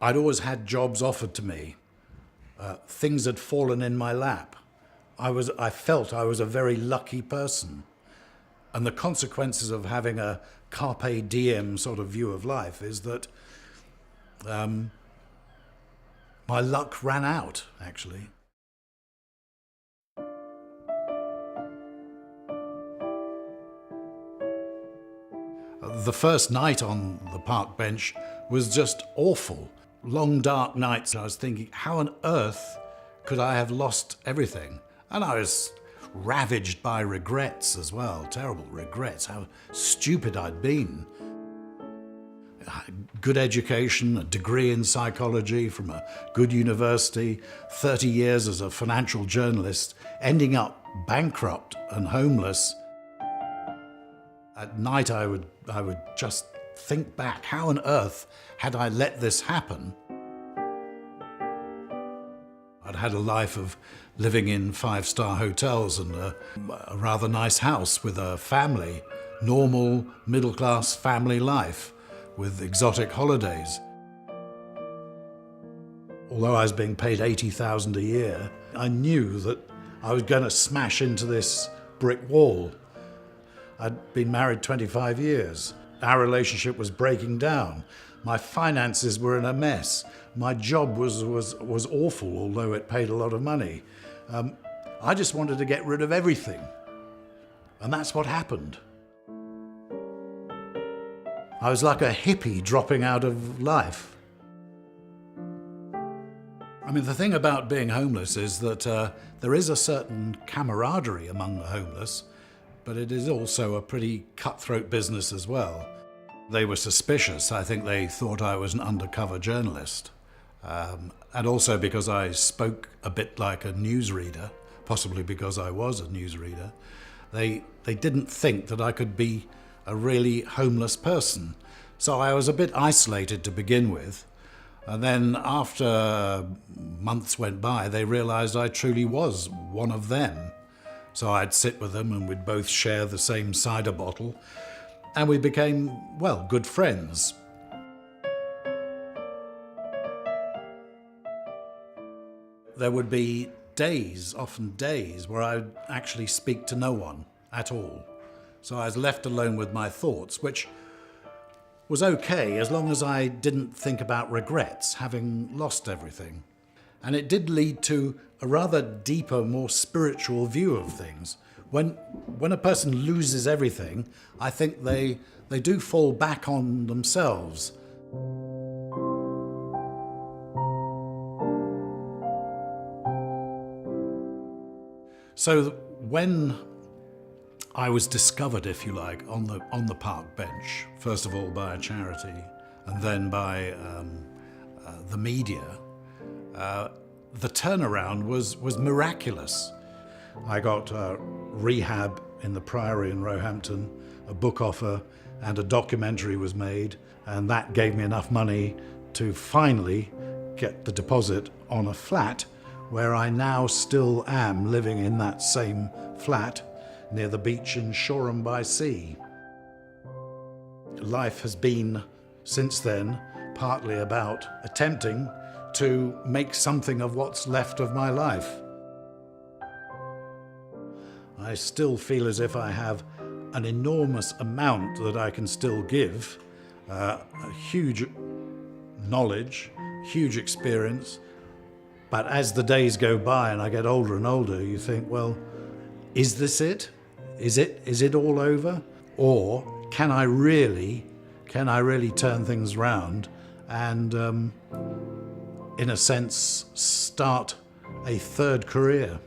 I'd always had jobs offered to me. Things had fallen in my lap. I felt I was a very lucky person. And the consequences of having a carpe diem sort of view of life is that my luck ran out, actually. The first night on the park bench was just awful. Long, dark nights. I was thinking, how on earth could I have lost everything? And I was ravaged by regrets as well, terrible regrets, how stupid I'd been. Good education, a degree in psychology from a good university, 30 years as a financial journalist, ending up bankrupt and homeless. At night I would just think back, how on earth had I let this happen? I'd had a life of living in 5-star hotels and a rather nice house with a family, normal middle-class family life with exotic holidays. Although I was being paid $80,000 a year, I knew that I was going to smash into this brick wall. I'd been married 25 years. Our relationship was breaking down. My finances were in a mess. My job was awful, although it paid a lot of money. I just wanted to get rid of everything. And that's what happened. I was like a hippie dropping out of life. I mean, the thing about being homeless is that there is a certain camaraderie among the homeless, but it is also a pretty cutthroat business as well. They were suspicious. I think they thought I was an undercover journalist. And also because I spoke a bit like a newsreader, possibly because I was a newsreader, they didn't think that I could be a really homeless person. So I was a bit isolated to begin with. And then after months went by, they realized I truly was one of them. So I'd sit with them and we'd both share the same cider bottle. And we became, well, good friends. There would be days, often days, where I would actually speak to no one at all. So I was left alone with my thoughts, which was okay as long as I didn't think about regrets, having lost everything. And it did lead to a rather deeper, more spiritual view of things. When a person loses everything, I think they do fall back on themselves. So when I was discovered, if you like, on the park bench, first of all by a charity and then by the media, the turnaround was miraculous. I got rehab in the Priory in Roehampton, a book offer, and a documentary was made, and that gave me enough money to finally get the deposit on a flat where I now still am living in that same flat near the beach in Shoreham by Sea. Life has been, since then, partly about attempting to make something of what's left of my life. I still feel as if I have an enormous amount that I can still give, a huge knowledge, huge experience. But as the days go by and I get older and older, you think, well, is this it? Is it all over? Or can I really turn things round and, in a sense, start a third career?